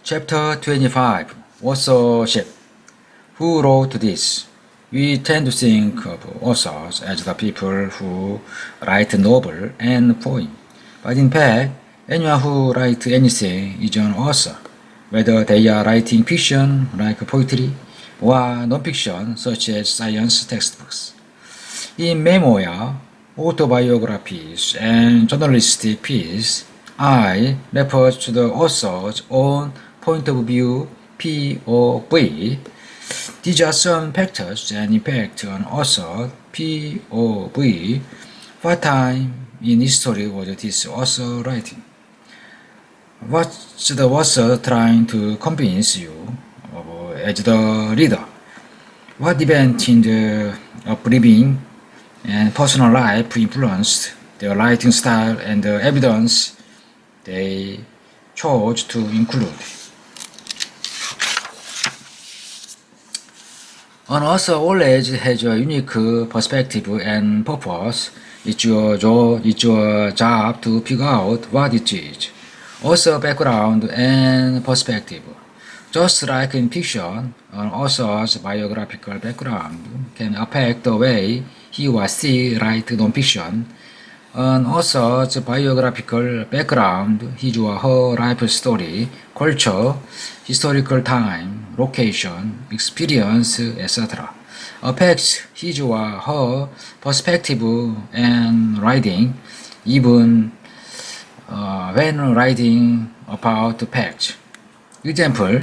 Chapter 25 Authorship. Who wrote this? We tend to think of authors as the people who write novel and poem. But in fact, anyone who writes anything is an author, whether they are writing fiction like poetry or non-fiction such as science textbooks. In memoir, autobiographies, and journalistic pieces, I refer to the author's own point of view, POV. These are some factors that impact an author, POV. What time in history was this author writing? What's the author trying to convince you of as the reader? What event in the upbringing and personal life influenced their writing style and the evidence they chose to include? An author always has a unique perspective and purpose. It's your job to figure out what it is. Author background and perspective. Just like in fiction, an author's biographical background can affect the way he or she writes non-fiction. An author's biographical background, his or her life story, culture, historical time, location, experience, etc. affects his or her perspective and writing, even when writing about facts. Example,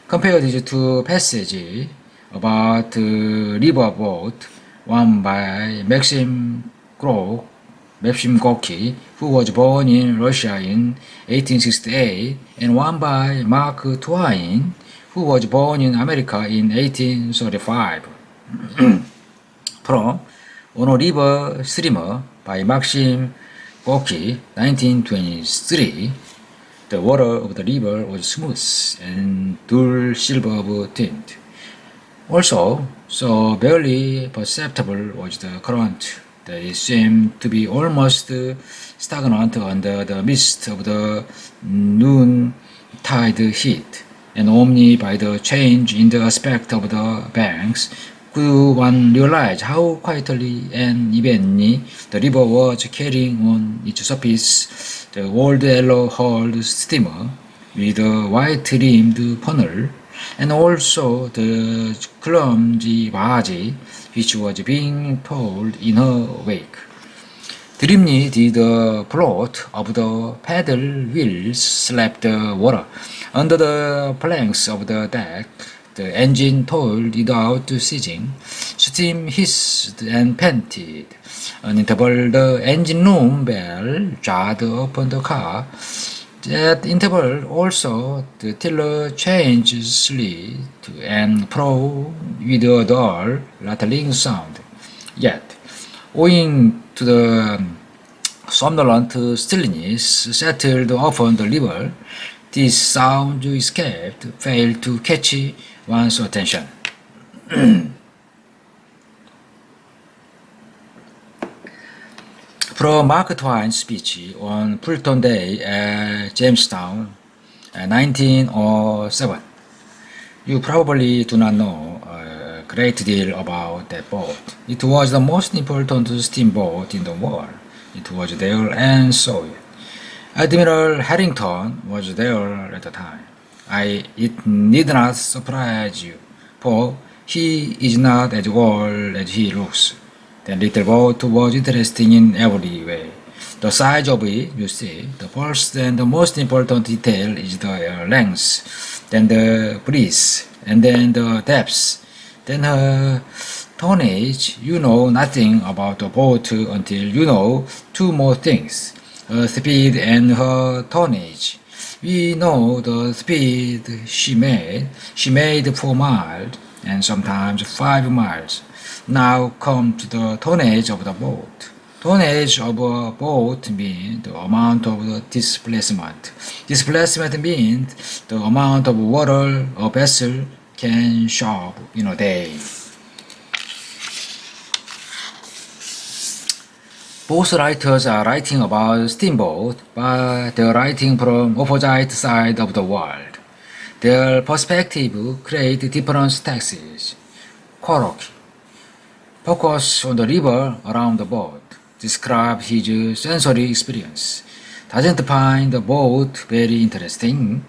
compare these two passages about riverboat, one by Maxim Gorky, who was born in Russia in 1868, and one by Mark Twain, who was born in America in 1835. From On a River Steamer by Maxim Gorky, 1923, the water of the river was smooth and dull silver of tint. Also, so barely perceptible was the current that it seemed to be almost stagnant under the mist of the noontide heat, and only by the change in the aspect of the banks could one realize how quietly and evenly the river was carrying on its surface the old yellow-hulled steamer with a white-rimmed funnel, and also the clumsy barge which was being towed in her wake. Dreamily did the float of the paddle wheels slap the water under the planks of the deck. The engine toiled without ceasing. Steam hissed and panted. An interval the engine room bell jarred upon the car. That interval also the tiller changed slid to and fro with a dull, rattling sound. Yet, owing to the somnolent stillness settled upon the river, this sound escaped, failed to catch one's attention. From Mark Twain's speech on Fulton Day at Jamestown, 1907. You probably do not know a great deal about that boat. It was the most important steamboat in the world. It was there and saw it. Admiral Harrington was there at the time. It need not surprise you, for he is not as old as he looks. The little boat was interesting in every way. The size of it, you see, the first and the most important detail is the length, then the breadth, and then the depth, then her tonnage. You know nothing about the boat until you know two more things, her speed and her tonnage. We know the speed she made. She made 4 miles, and sometimes 5 miles. Now come to the tonnage of the boat. Tonnage of a boat means the amount of the displacement. Displacement means the amount of water a vessel can shove in a day. Both writers are writing about steamboat, but they're writing from opposite side of the world. Their perspective create different texts. Koroki. Focus on the river around the boat. Describe his sensory experience. Doesn't find the boat very interesting.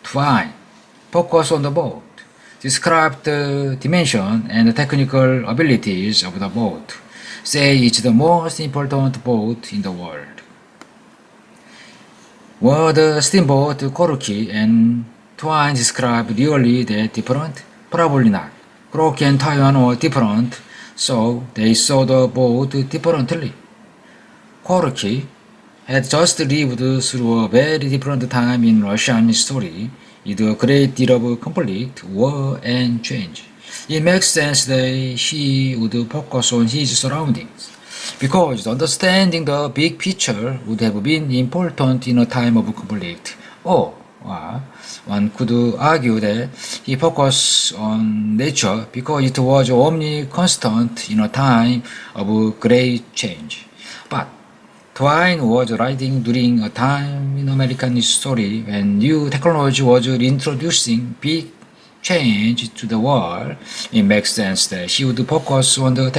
Fine. Focus on the boat. Describe the dimension and the technical abilities of the boat. Say it's the most important boat in the world. Were the steamboat Koroki and Twine described really that different? Probably not. Koroki and Taiwan were different, so they saw the boat differently. Koroki had just lived through a very different time in Russian history, with a great deal of conflict, war, and change. It makes sense that he would focus on his surroundings, because understanding the big picture would have been important in a time of conflict. Or, one could argue that he focused on nature because it was omni-constant in a time of great change. But Twine was writing during a time in American history when new technology was introducing big change to the world. It makes sense that he would focus on the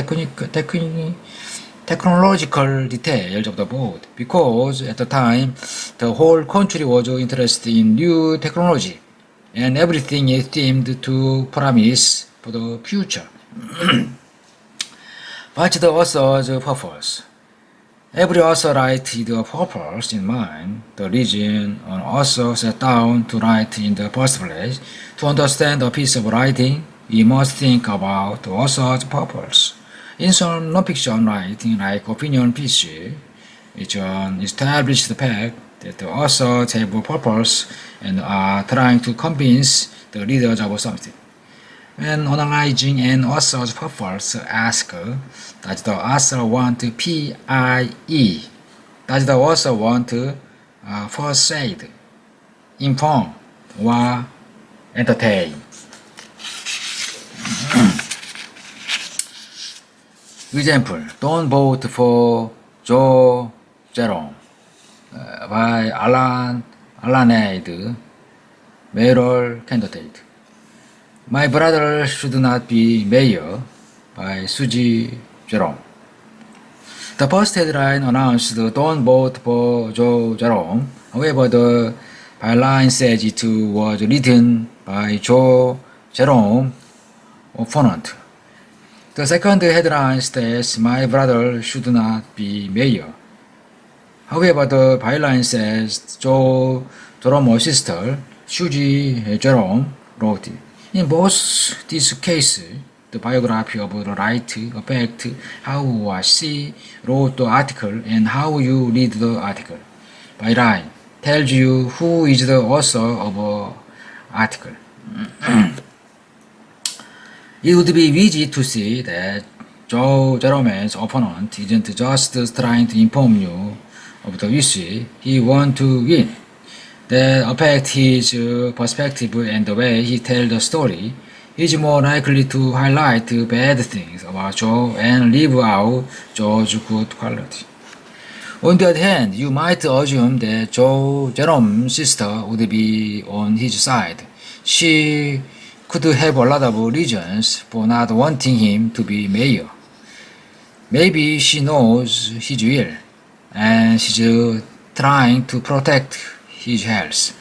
technological details of the boat, because at the time the whole country was interested in new technology and everything is themed to promise for the future. What's the author's purpose? Every author writes with a purpose in mind. The reason an author sat down to write in the first place. To understand a piece of writing, we must think about the author's purpose. In some non-fiction writing, like opinion pieces, it's an established fact that the authors have a purpose and are trying to convince the readers of something. When analyzing an author's purpose, ask, does the author want PIE? Does the author want persuade, inform, or entertain? Example, Don't Vote for Joe Jerome by Alanade, mayoral candidate. My Brother Should Not Be Mayor by Suji Jerome. The first headline announced Don't vote for Joe Jerome. However, the byline says it was written by Joe Jerome, opponent. The second headline states My Brother Should Not Be Mayor. However, the byline says Joe Jerome's sister, Suji Jerome, wrote it. In both these cases, the biography of the writer affects how she wrote the article and how you read the article. Byline tells you who is the author of an article. It would be easy to see that Joe Jerome's opponent isn't just trying to inform you of the issue, he wants to win. That affects his perspective and the way he tells the story. He's more likely to highlight bad things about Joe and leave out Joe's good quality. On the other hand, you might assume that Joe Jerome's sister would be on his side. She could have a lot of reasons for not wanting him to be mayor. Maybe she knows his will, and she's trying to protect his health.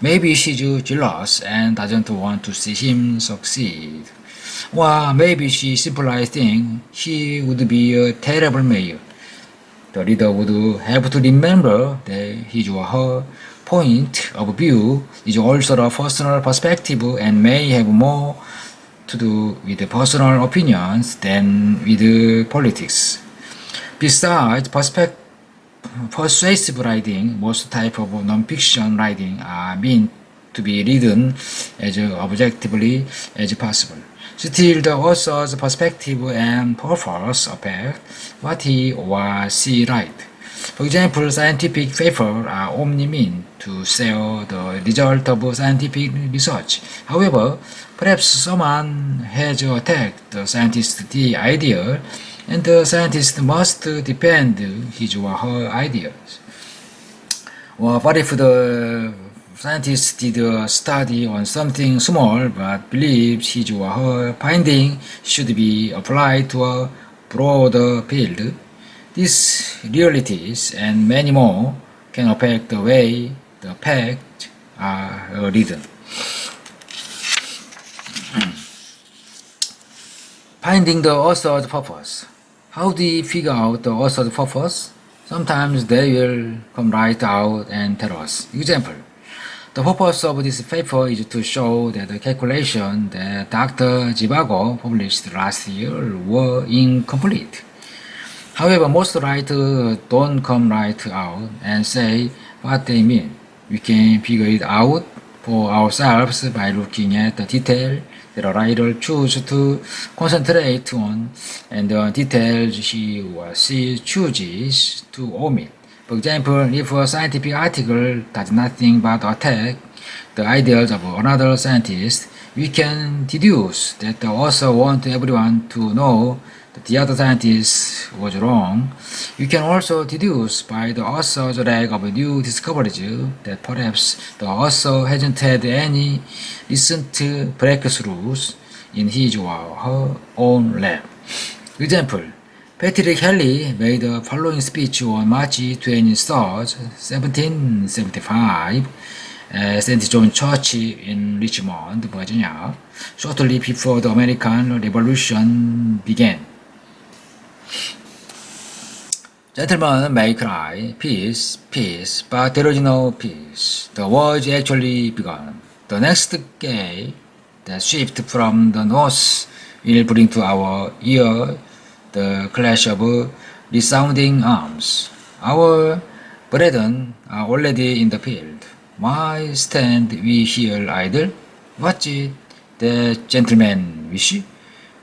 Maybe she's jealous and doesn't want to see him succeed. Or maybe she simply thinks he would be a terrible mayor. The reader would have to remember that his or her point of view is also a personal perspective and may have more to do with personal opinions than with politics. Besides, persuasive writing, most types of non-fiction writing are meant to be written as objectively as possible. Still, the author's perspective and purpose affect what he or she writes. For example, scientific papers are only meant to share the result of scientific research. However, perhaps someone has attacked the scientist's idea, and the scientist must defend his or her ideas. Or what if the scientist did a study on something small but believes his or her finding should be applied to a broader field. These realities and many more can affect the way the facts are written. Finding the author's purpose. How do we figure out the author's purpose? Sometimes they will come right out and tell us. Example. The purpose of this paper is to show that the calculations that Dr. Zhivago published last year were incomplete. However, most writers don't come right out and say what they mean. We can figure it out for ourselves by looking at the detail that a writer chooses to concentrate on and the details he or she chooses to omit. For example, if a scientific article does nothing but attack the ideas of another scientist, we can deduce that the author wants everyone to know that the other scientist was wrong. We can also deduce by the author's lack of new discoveries that perhaps the author hasn't had any recent breakthroughs in his or her own lab. Example, Patrick Haley made the following speech on March 23rd, 1775 at St. John Church in Richmond, Virginia, shortly before the American Revolution began. Gentlemen may cry, peace, peace, but there is no peace. The war is actually begun. The next gale that swept from the north will bring to our ear the clash of resounding arms. Our brethren are already in the field. Why stand we here idle? What did the gentlemen wish?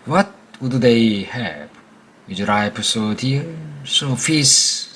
What would they have? Is life so dear, so peace,